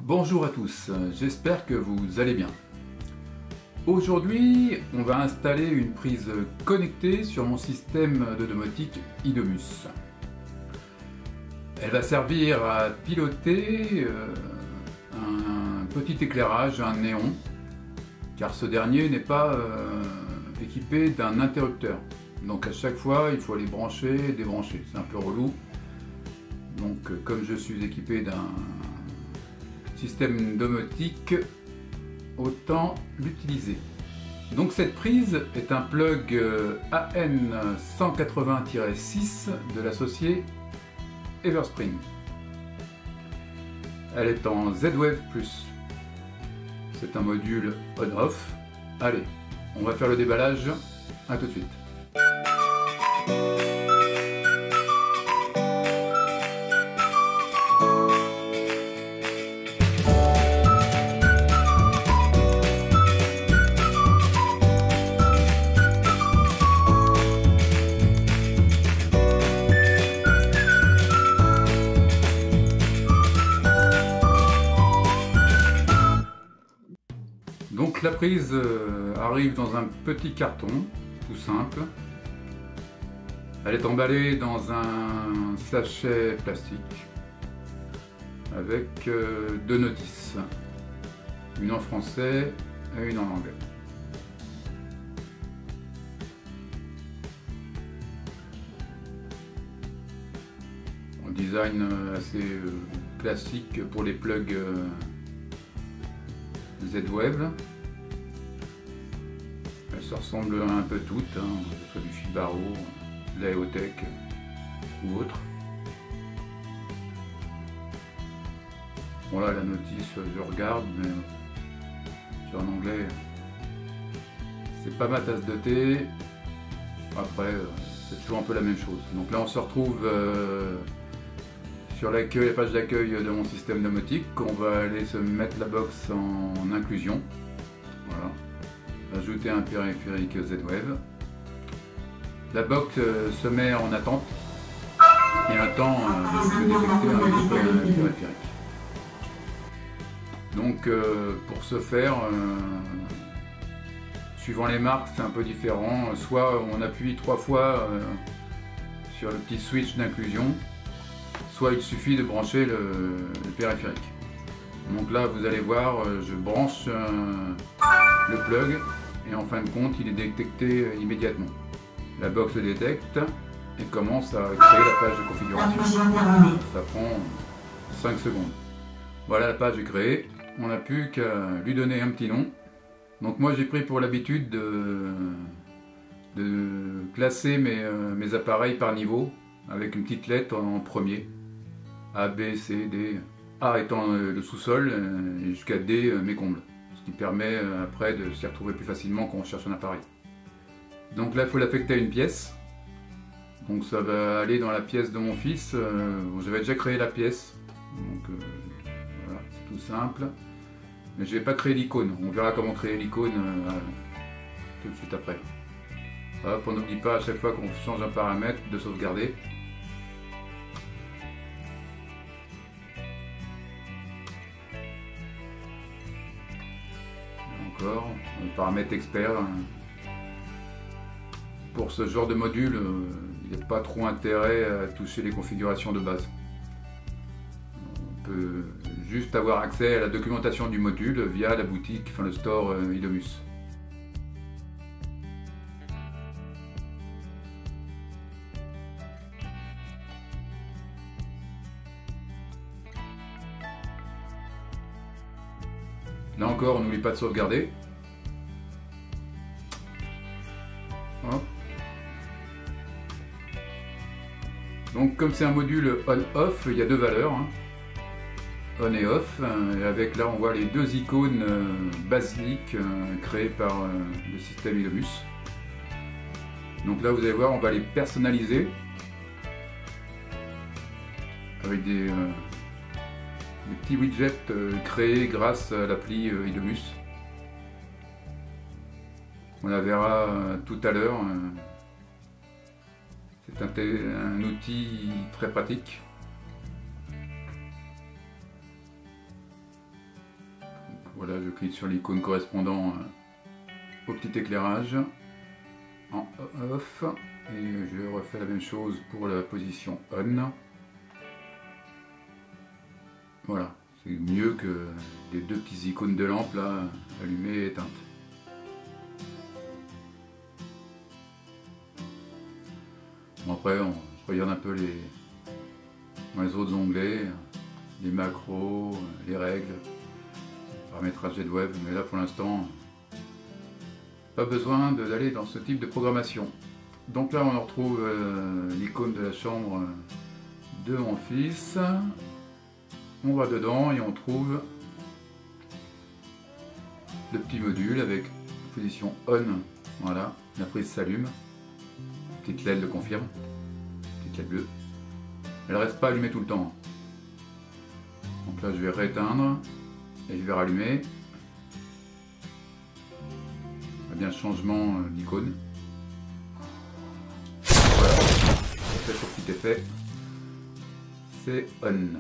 Bonjour à tous, j'espère que vous allez bien. Aujourd'hui, on va installer une prise connectée sur mon système de domotique iDomus. Elle va servir à piloter un petit éclairage, un néon, car ce dernier n'est pas équipé d'un interrupteur. Donc à chaque fois, il faut aller brancher et débrancher, c'est un peu relou. Donc comme je suis équipé d'un système domotique, autant l'utiliser. Donc cette prise est un plug AN180-6 de l'associé Everspring. Elle est en Z-Wave+. C'est un module on-off. Allez, on va faire le déballage. À tout de suite. Donc la prise arrive dans un petit carton, tout simple. Elle est emballée dans un sachet plastique avec deux notices, une en français et une en anglais. Un design assez classique pour les plugs Z-Wave. Elles se ressemblent un peu toutes, que ce soit du Fibaro, de la EOTech ou autre. Bon là la notice je regarde, mais sur en anglais c'est pas ma tasse de thé. Après c'est toujours un peu la même chose. Donc là on se retrouve sur la page d'accueil de mon système domotique. On va aller se mettre la box en inclusion. Voilà. Ajouter un périphérique Z-Wave. La box se met en attente et attend de détecter un périphérique. Donc pour ce faire, suivant les marques, c'est un peu différent. Soit on appuie 3 fois sur le petit switch d'inclusion, soit il suffit de brancher le périphérique. Donc là vous allez voir, je branche le plug et en fin de compte il est détecté immédiatement. La box le détecte et commence à créer la page de configuration. Ça prend 5 secondes. Voilà, la page est créée. On n'a plus qu'à lui donner un petit nom. Donc moi j'ai pris pour l'habitude de classer mes appareils par niveau avec une petite lettre en premier. A, B, C, D. A étant le sous-sol et jusqu'à D mes combles. Ce qui permet après de s'y retrouver plus facilement quand on cherche un appareil. Donc là il faut l'affecter à une pièce. Donc ça va aller dans la pièce de mon fils. J'avais déjà créé la pièce. Donc voilà, c'est tout simple. Mais je ne vais pas créer l'icône. On verra comment créer l'icône tout de suite après. Hop, on n'oublie pas à chaque fois qu'on change un paramètre de sauvegarder. Encore, le paramètre expert. Pour ce genre de module, il n'y a pas trop intérêt à toucher les configurations de base. On peut juste avoir accès à la documentation du module via la boutique, enfin le store iDomus. Là encore, on n'oublie pas de sauvegarder. Hop. Donc comme c'est un module on-off, il y a deux valeurs, on et off, et avec là on voit les deux icônes basiques créées par le système iDomus. Donc là vous allez voir, on va les personnaliser avec des petits widgets créés grâce à l'appli iDomus. On la verra tout à l'heure. C'est un outil très pratique. voilà, je clique sur l'icône correspondant au petit éclairage en off et je refais la même chose pour la position on. Voilà, c'est mieux que les deux petites icônes de lampe là, allumées et éteintes. Bon, après on regarde un peu les autres onglets, les macros, les règles, paramétrage Z-Web, mais là pour l'instant pas besoin d'aller dans ce type de programmation. Donc là on retrouve l'icône de la chambre de mon fils. On va dedans et on trouve le petit module avec position on. Voilà, la prise s'allume. Petite LED le confirme. Petite LED bleue. Elle reste pas allumée tout le temps. Donc là je vais rééteindre et je vais rallumer. Bien changement d'icône. Voilà, c'est ce petit effet. C'est on.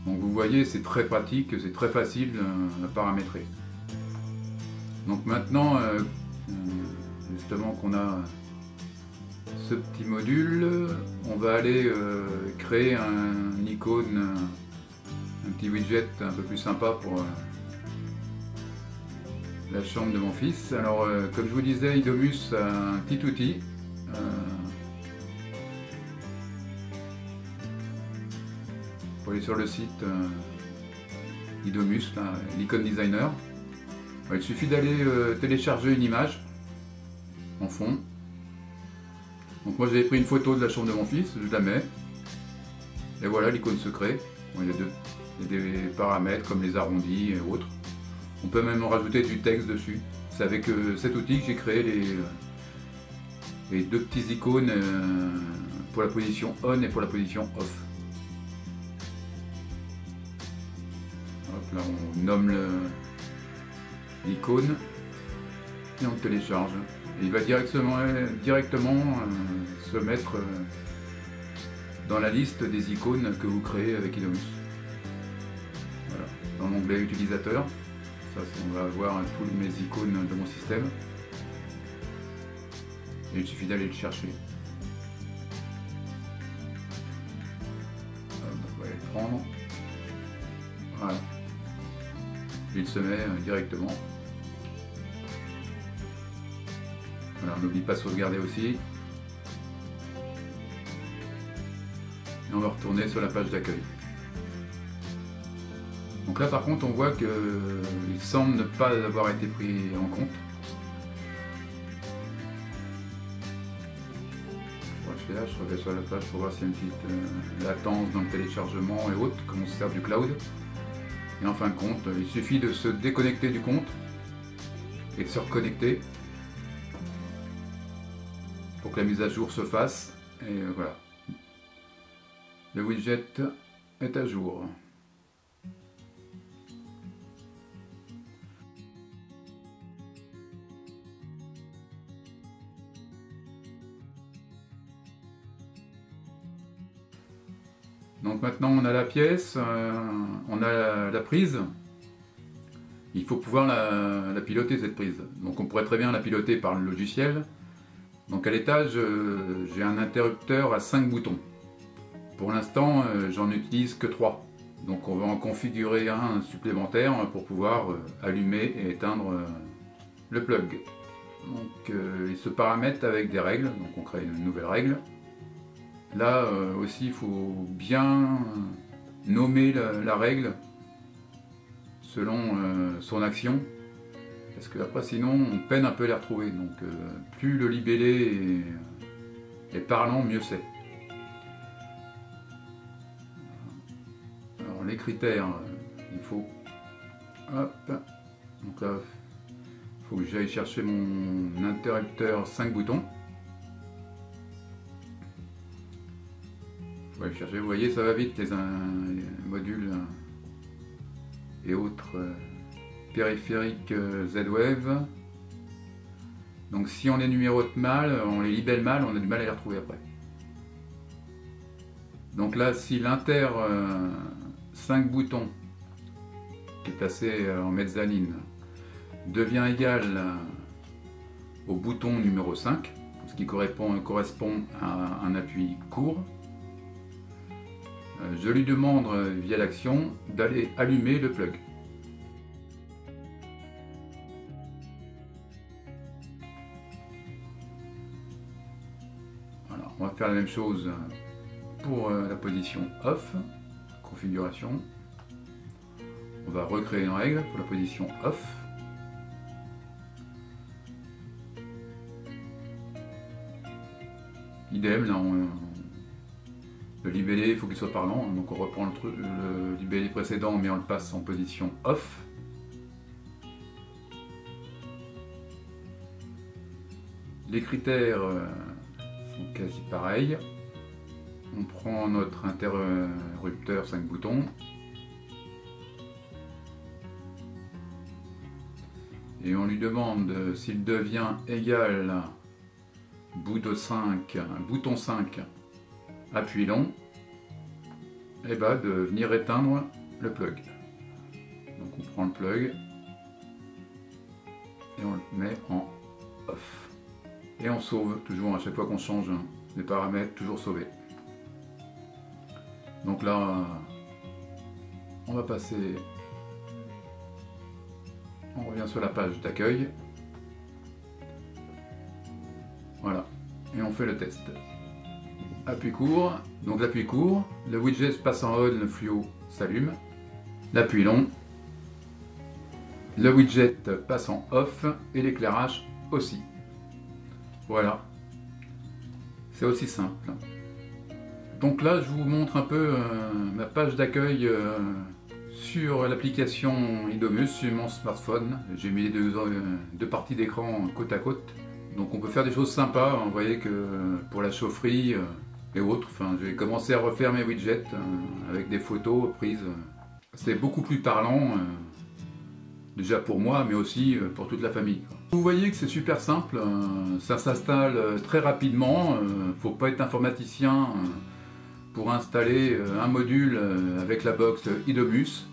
Donc vous voyez, c'est très pratique, c'est très facile à paramétrer. Donc maintenant, justement qu'on a ce petit module, on va aller créer un icône, un petit widget un peu plus sympa pour la chambre de mon fils. Alors comme je vous disais, Idomus a un petit outil. Pour aller sur le site Idomus, l'icône designer. Il suffit d'aller télécharger une image en fond. Donc moi j'avais pris une photo de la chambre de mon fils, je la mets. Et voilà, l'icône se crée. Bon, il y a des paramètres comme les arrondis et autres. On peut même rajouter du texte dessus. C'est avec cet outil que j'ai créé les deux petites icônes pour la position on et pour la position off. Hop, là on nomme l'icône et on le télécharge. Et il va directement se mettre dans la liste des icônes que vous créez avec Idomus. Voilà, dans l'onglet utilisateur, ça on va avoir toutes mes icônes de mon système. Et il suffit d'aller le chercher. On va aller le prendre. Voilà. Il se met directement. Voilà, on n'oublie pas de sauvegarder aussi. Et on va retourner sur la page d'accueil. Donc là par contre on voit qu'il semble ne pas avoir été pris en compte. Je reviens sur la page pour voir s'il y a une petite latence dans le téléchargement et autres, comme on se sert du cloud. Et en fin de compte, il suffit de se déconnecter du compte et de se reconnecter pour que la mise à jour se fasse. Et voilà. Le widget est à jour. Donc maintenant on a la pièce, on a la prise. Il faut pouvoir la piloter cette prise. Donc on pourrait très bien la piloter par le logiciel. Donc à l'étage j'ai un interrupteur à 5 boutons. Pour l'instant j'en utilise que 3. Donc on va en configurer un supplémentaire pour pouvoir allumer et éteindre le plug. Donc il se paramètre avec des règles. Donc on crée une nouvelle règle. Là aussi il faut bien nommer la règle selon son action, parce que après sinon on peine un peu à les retrouver. Donc plus le libellé est parlant, mieux c'est. Alors les critères, il faut, hop, donc là il faut que j'aille chercher mon interrupteur 5 boutons. Ouais, chercher, vous voyez, ça va vite les modules et autres périphériques Z-Wave. Donc si on les numérote mal, on les libelle mal, on a du mal à les retrouver après. Donc là, si l'inter 5 boutons qui est placé en mezzanine devient égal au bouton numéro 5, ce qui correspond à un appui court, je lui demande via l'action d'aller allumer le plug. Voilà, on va faire la même chose pour la position off, configuration. On va recréer une règle pour la position off. Idem, là le libellé, il faut qu'il soit parlant, donc on reprend le libellé précédent mais on le passe en position off. Les critères sont quasi pareils. On prend notre interrupteur 5 boutons. Et on lui demande s'il devient égal bouton 5, appui long, et bah de venir éteindre le plug. Donc on prend le plug et on le met en off. Et on sauve, toujours à chaque fois qu'on change les paramètres, toujours sauver. Donc là, on va passer, on revient sur la page d'accueil. Voilà, et on fait le test. Appui court, donc l'appui court, le widget passe en on, le fluo s'allume. L'appui long, le widget passe en off et l'éclairage aussi. Voilà, c'est aussi simple. Donc là, je vous montre un peu ma page d'accueil sur l'application Idomus sur mon smartphone. J'ai mis les deux parties d'écran côte à côte. Donc on peut faire des choses sympas. Vous voyez que pour la chaufferie et autres, enfin, j'ai commencé à refaire mes widgets avec des photos prises. C'est beaucoup plus parlant, déjà pour moi, mais aussi pour toute la famille. Vous voyez que c'est super simple, ça s'installe très rapidement. Faut pas être informaticien pour installer un module avec la box Idomus.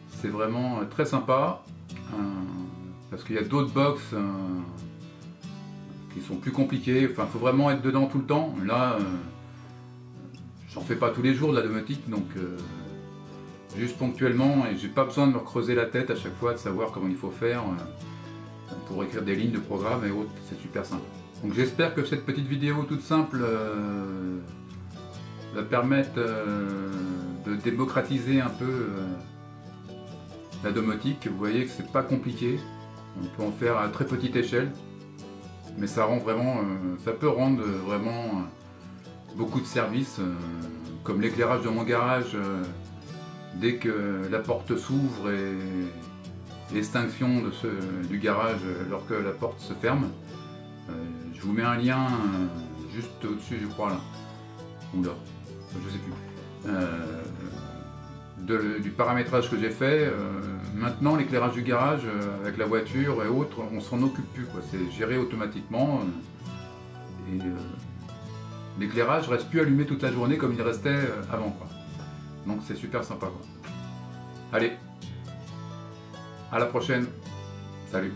C'est vraiment très sympa, parce qu'il y a d'autres box qui sont plus compliquées. Enfin, il faut vraiment être dedans tout le temps. Là, j'en fais pas tous les jours de la domotique, donc juste ponctuellement, et j'ai pas besoin de me creuser la tête à chaque fois de savoir comment il faut faire pour écrire des lignes de programme et autres. C'est super simple. Donc j'espère que cette petite vidéo toute simple va permettre de démocratiser un peu la domotique. Vous voyez que c'est pas compliqué, on peut en faire à très petite échelle, mais ça rend vraiment, ça peut rendre vraiment beaucoup de services, comme l'éclairage de mon garage dès que la porte s'ouvre et l'extinction du garage lorsque la porte se ferme. Je vous mets un lien juste au-dessus, je crois, là, ou là, je sais plus, du paramétrage que j'ai fait. Maintenant, l'éclairage du garage avec la voiture et autres, on s'en occupe plus, quoi. C'est géré automatiquement et l'éclairage reste plus allumé toute la journée comme il restait avant, quoi. Donc c'est super sympa, quoi. Allez, à la prochaine, salut.